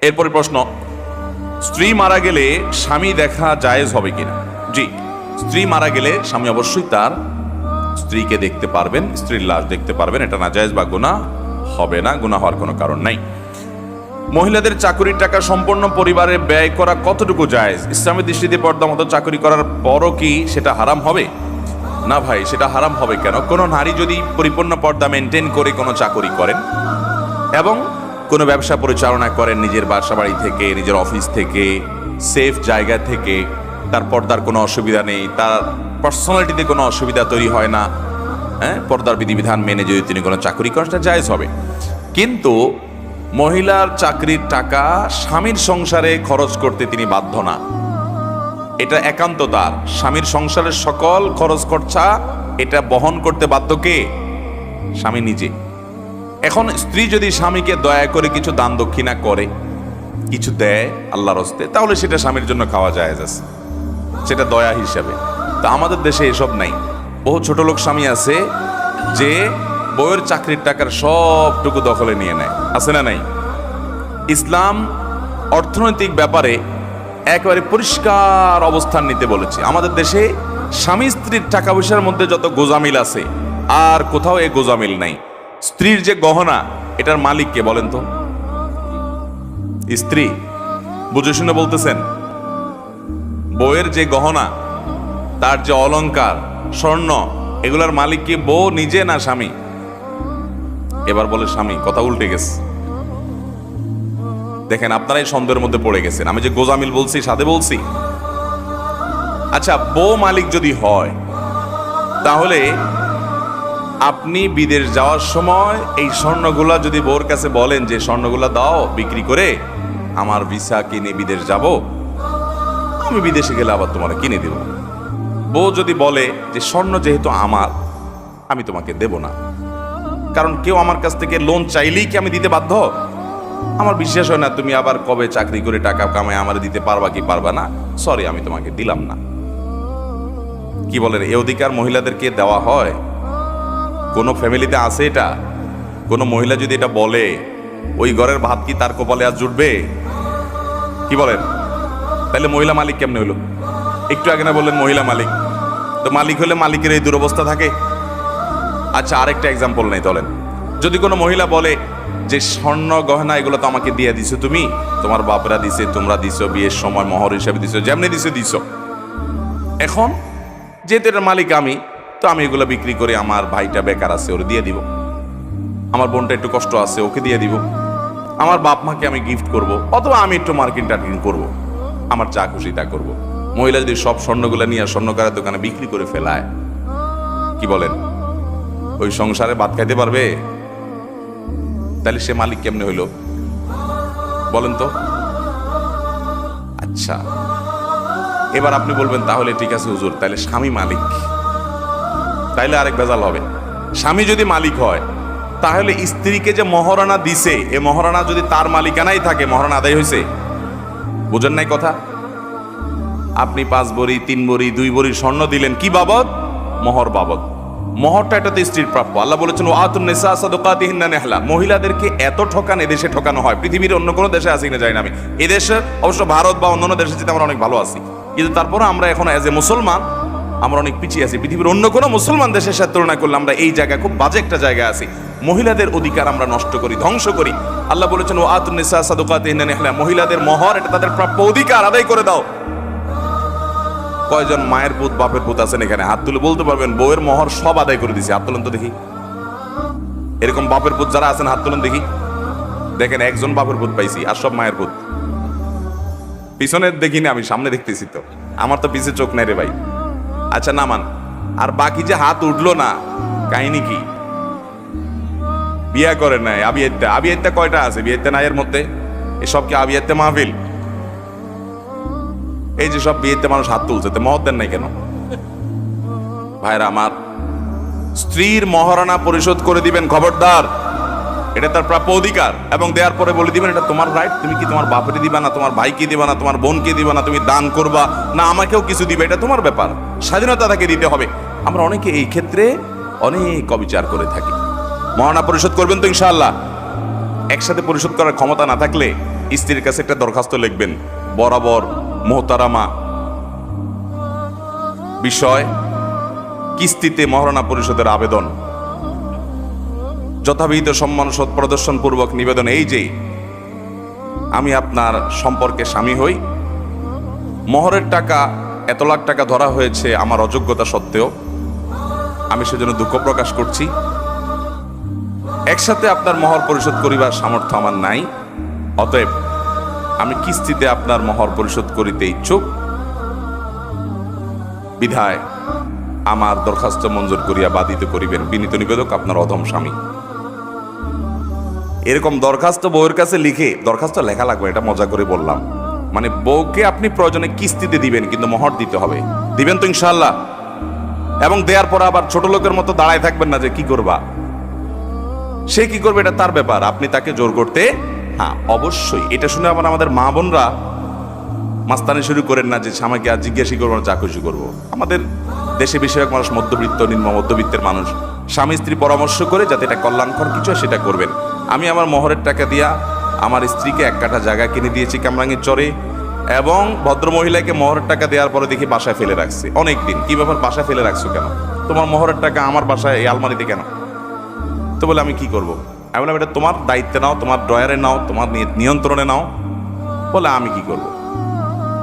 এরপরে প্রশ্ন, স্ত্রী মারা গেলে স্বামী দেখা জায়েজ হবে কিনা? জি, স্ত্রী মারা গেলে স্বামী অবশ্যই তার স্ত্রীকে দেখতে পারবেন, স্ত্রীর লাশ দেখতে পারবেন। এটা নাজায়েজ বা গুনাহ হবে না, গুনাহ হওয়ার কোনো কারণ নাই। মহিলাদের চাকরির টাকা সম্পূর্ণ পরিবারে ব্যয় করা কতটুকু জায়েজ? ইসলামের দৃষ্টিতে পর্দা মতো চাকরি করার পরও কি সেটা হারাম হবে? না ভাই, সেটা হারাম হবে কেন? কোনো নারী যদি পরিপূর্ণ পর্দা মেনটেন করে কোনো চাকরি করেন এবং কোনো ব্যবসা পরিচালনা করেন নিজের বাসা বাড়ি থেকে, নিজের অফিস থেকে, সেফ জায়গা থেকে, তার পর্দার কোনো অসুবিধা নেই, তার পার্সোনালিটিতে কোনো অসুবিধা তৈরি হয় না, পর্দার বিধিবিধান মেনে যদি তিনি কোনো চাকরি করেন সেটা জায়েজ হবে। কিন্তু মহিলার চাকরির টাকা স্বামীর সংসারে খরচ করতে তিনি বাধ্য না, এটা একান্ত তার। স্বামীর সংসারের সকল খরচ খরচা এটা বহন করতে বাধ্য কে? স্বামী নিজে। এখন স্ত্রী যদি স্বামীকে দয়া করে কিছু দান দক্ষিণা করে, কিছু দেয় আল্লাহর হস্তে, তাহলে সেটা স্বামীর জন্য খাওয়া জায়েজ আছে, সেটা দয়া হিসাবে। তা আমাদের দেশে এসব নাই। বহু ছোট লোক স্বামী আছে যে বউয়ের চাকরির টাকার সবটুকু দখলে নিয়ে নেয়, আছে না নাই? ইসলাম অর্থনৈতিক ব্যাপারে একেবারে পরিষ্কার অবস্থান নিতে বলেছে। আমাদের দেশে স্বামী স্ত্রীর টাকা পয়সার মধ্যে যত গোজামিল আছে আর কোথাও এই গোজামিল নাই। স্ত্রীর যে গহনা, এটার মালিক কে বলেন তো? স্ত্রী। বুঝে শুনে বলতেছেন? বউয়ের যে গহনা, তার যে অলংকার, স্বর্ণ, এগুলার মালিক কি বউ নিজে না স্বামী? এবার বলে স্বামী। কথা উল্টে গেছে। দেখেন, আপনারাই সন্দেহের মধ্যে পড়ে গেছেন। আমি যে গোজামিল বলছি সাথে বলছি। আচ্ছা, বউ মালিক যদি হয়, তাহলে আপনি বিদেশ যাওয়ার সময় এই স্বর্ণগুলা যদি বউর কাছে বলেন যে স্বর্ণগুলা দাও বিক্রি করে, আমার ভিসা কিনে বিদেশ যাব, আমি বিদেশে গেলে আবার তোমার কিনে দেব। বউ যদি বলে যে স্বর্ণ যেহেতু আমার, আমি তোমাকে দেব না, কারণ কেউ আমার কাছ থেকে লোন চাইলেই কি আমি দিতে বাধ্য? আমার বিশ্বাস হয় না তুমি আবার কবে চাকরি করে টাকা কামায় আমার দিতে পারবা কি পারবা না, সরি আমি তোমাকে দিলাম না। কি বলেন, এই অধিকার মহিলাদেরকে দেওয়া হয়? কোন ফ্যামিলিতে আছে এটা? কোন মহিলা যদি এটা বলে, ওই ঘরের ভাত কি তার কপালে আজ জুটবে? কি বলেন? তাহলে মহিলা মালিক কেমনে হইল? একটু আগে না বললেন মহিলা মালিক, তো মালিক হলে মালিকের এই দুরবস্থা থাকে? আচ্ছা, আরেকটা এক্সাম্পল নেই, চলেন। যদি কোনো মহিলা বলে যে স্বর্ণ গহনা এগুলো তো আমাকে দিয়ে দিছো তুমি, তোমার বাপরা দিছে, তোমরা দিছো, বিয়ের সময় মহর হিসাবে দিছো, যেমনি দিছো। এখন যেহেতু এটার মালিক আমি, তো আমি এগুলো বিক্রি করে আমার ভাইটা বেকার আছে ওরে দিয়ে দিব, আমার বোনটা একটু কষ্ট আছে ওকে দিয়ে দিব, আমার বাপ মাকে আমি গিফট করব, অথবা আমি একটু মার্কিন টার্কিং করবো, আমার যা খুশি তা করবো। মহিলা যদি সব স্বর্ণগুলো নিয়ে স্বর্ণকারের দোকানে বিক্রি করে ফেলায়, কি বলেন, ওই সংসারে ভাত খাইতে পারবে? তাহলে সে মালিক কেমনে হইল বলেন তো? আচ্ছা, এবার আপনি বলবেন তাহলে ঠিক আছে হুজুর, তাহলে স্বামী মালিক, তাইলে আরেক ভেজাল হবে। স্বামী যদি মালিক হয়, তাহলে স্ত্রীকে যে মহারণা দিছে, এ মহারণা যদি তার মালিকানাই থাকে, মহারণা আদায় হয়েছে? বুঝেন নাই কথা? আপনি 5 ভরি 3 ভরি 2 ভরি স্বর্ণ দিলেন, কি বাবদ? মোহর বাবদ। মোহরটা এটা তো স্ত্রীর প্রাপ্য। আল্লাহ বলেছেন ওয়াতুন নিসা সাদকাতিহিন্না নিহলা। মহিলাদেরকে এত ঠকান এদেশে ঠকানো হয়, পৃথিবীর অন্য কোনো দেশে আছে কিনা জানি না আমি। এদেশে অবশ্য ভারত বা অন্যান্য দেশে যেতে আমরা অনেক ভালো আছি, কিন্তু তারপরে আমরা এখন অ্যাজ এ মুসলমান আমরা অনেক পিছিয়ে আছি। পৃথিবীর অন্য কোনো মুসলমান দেশের সাথে তুলনা করলে আমরা এই জায়গায় খুব বাজে একটা জায়গায় আছি। মহিলাদের অধিকার আমরা নষ্ট করি, ধ্বংস করি। আল্লাহ বলেছেন ওয়াতুন নিসা সাদকাতিহিন্না নিহলা, মহিলাদের মোহর এটা তাদের প্রাপ্য অধিকার, আদায় করে দাও। কয়জন মায়ের পুত বাপের পুত আছেন এখানে? হাত তুলে বলতে পারবেন বউয়ের মোহর সব আদায় করে দিছে? হাত তুলেন তো দেখি। এরকম বাপের পুত যারা আছেন হাত তুলেন দেখি। দেখেন, একজন বাপের পুত পাইছি, আর সব মায়ের পুত। পিছনে দেখিনি আমি, সামনে দেখতেছি তো, আমার তো পিছে চোখ নাই রে ভাই। আচ্ছা নামান। আর বাকি যে হাত উঠলো না, কাহিনী কি? বিয়া করে নাই, আবিয়াত্তা। আবিয়াত্তা কয়টা আছে? বিয়াত্তা নাই এর মধ্যে? এসব কি আবিয়াত্তা মাহফিল? এই যে সব বিয়েতে মানুষ হাত তুলছে, মহর দেন নাই কেন? ভাইরা আমার, স্ত্রীর মহারণা পরিশোধ করে দিবেন, খবরদার। এটা তার প্রাপ্য অধিকার, এবং দেওয়ার পরে বলে দিবেন এটা তোমার রাইট। তুমি কি তোমার বাপরে দিবা না, তোমার ভাইকে দিবা না, তোমার বোনকে দিবা না, তুমি দান করবা না, আমাকেও কিছু দিবে, এটা তোমার ব্যাপার। স্বাধীনতা তাকে দিতে হবে। আমরা অনেকে এই ক্ষেত্রে অনেক অবিচার করে থাকি। মহারণা পরিশোধ করবেন তো ইনশাআল্লাহ? একসাথে পরিশোধ করার ক্ষমতা না থাকলে স্ত্রীর কাছে একটা দরখাস্ত লিখবেন, বরাবর মোহতারামা বিষয় কিস্তিতে মহারণা পরিশোধের আবেদন, যথাবিহিত সম্মান সৎ প্রদর্শন পূর্বক নিবেদন এই যে আমি আপনার সম্পর্কে স্বামী হই, মোহরের টাকা এত লাখ টাকা ধরা হয়েছে আমার অযোগ্যতা সত্ত্বেও, আমি সেজন্য দুঃখ প্রকাশ করছি। একসাথে আপনার মোহর পরিশোধ করিবার সামর্থ্য আমার নাই, অতএব আমি কিস্তিতে আপনার মোহর পরিশোধ করিতে ইচ্ছুক, বিধায় আমার দরখাস্ত মঞ্জুর করিয়া বাধিত করিবেন। বিনীত নিবেদক, আপনার অধম স্বামী। এরকম দরখাস্ত বউয়ের কাছে লিখে, দরখাস্ত লেখা লাগবে, এটা মজা করে বললাম, মানে বউকে আপনি প্রয়োজনে কিস্তিতে দিবেন, কিন্তু মোহর দিতে হবে। দিবেন তো ইনশাআল্লাহ? এবং দেওয়ার পর আবার ছোট লোকের মতো দাঁড়ায় থাকবেন না যে কি করবা, সে কি করবে এটা তার ব্যাপার, আপনি তাকে জোর করতে, হ্যাঁ অবশ্যই। এটা শুনে আবার আমাদের মা বোনরা মাস্তানি শুরু করেন না যে স্বামীকে আর জিজ্ঞাসা করবো না, যা খুশি করবো। আমাদের দেশে বেশিরভাগ মানুষ মধ্যবিত্ত, নিম্ন মধ্যবিত্তের মানুষ। স্বামী স্ত্রী পরামর্শ করে যাতে এটা কল্যাণকর কিছু হয় সেটা করবেন। আমি আমার মোহরের টাকা দিয়া আমার স্ত্রীকে 1 কাঠা জায়গা কিনে দিয়েছি কামরাঙ্গীর চরে, এবং ভদ্র মহিলাকে মোহরের টাকা দেওয়ার পরে দেখি বাসায় ফেলে রাখছে অনেকদিন। কি ব্যাপার, বাসায় ফেলে রাখছো কেন? তোমার মোহরের টাকা আমার বাসায় এই আলমারিতে কেন? তো বলে আমি কি করব? আমি বললাম এটা তোমার দায়িত্বে নাও, তোমার ড্রয়ারে নাও, তোমার নিয়ন্ত্রণে নাও। বলে আমি কি করব?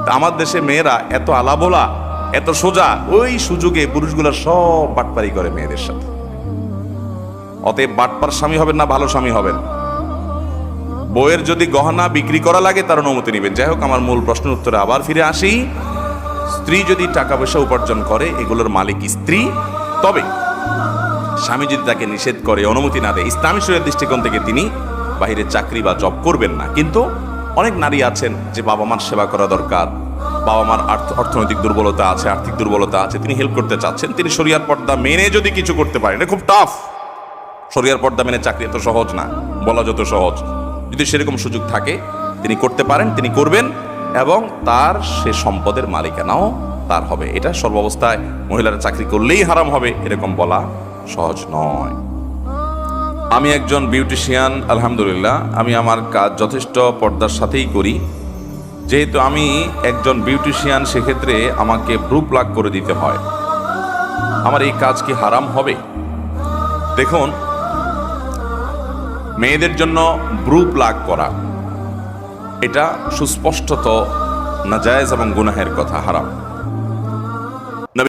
তা আমার দেশে মেয়েরা এত আলাবোলা, এত সোজা, ওই সুযোগে পুরুষগুলো সব বাটপারি করে মেয়েদের সাথে। অতএব বাটপার স্বামী হবেন না, ভালো স্বামী হবেন। বইয়ের যদি গহনা বিক্রি করা লাগে তার অনুমতি নেবেন। যাই হোক, আমার মূল প্রশ্নের উত্তরে আবার ফিরে আসি। স্ত্রী যদি টাকা পয়সা উপার্জন করে, এগুলোর মালিক স্ত্রী। তবে স্বামী যদি তাকে নিষেধ করে, অনুমতি না দেয়, ইসলামী শরীয়তের দৃষ্টিকোণ থেকে তিনি বাইরে চাকরি বা জব করবেন না। কিন্তু অনেক নারী আছেন যে বাবা মার সেবা করা দরকার, বাবা মার অর্থনৈতিক দুর্বলতা আছে, আর্থিক দুর্বলতা আছে, তিনি হেল্প করতে চাচ্ছেন, তিনি শরিয়ার পর্দা মেনে যদি কিছু করতে পারেন, এটা খুব টাফ। শরিয়ার পর্দা মেনে চাকরি এত সহজ না, বলা যত সহজ। যদি সেরকম সুযোগ থাকে তিনি করতে পারেন, তিনি করবেন, এবং তার সে সম্পদের মালিকানাও তার হবে। এটা সর্বাবস্থায় মহিলারা চাকরি করলেই হারাম হবে এরকম বলা সহজ নয়। আমি একজন বিউটিশিয়ান, আলহামদুলিল্লাহ। আমি আমার কাজ যথেষ্ট পর্দার সাথেই করি। যেহেতু আমি একজন বিউটিশিয়ান, সেক্ষেত্রে আমাকে ব্রু প্লাগ করে দিতে হয়। আমার এই কাজ কি হারাম হবে? দেখুন, মেয়েদের জন্য ব্রু প্লাগ করা এটা সুস্পষ্টত নাজায়েজ এবং গুনাহের কথা, হারাম।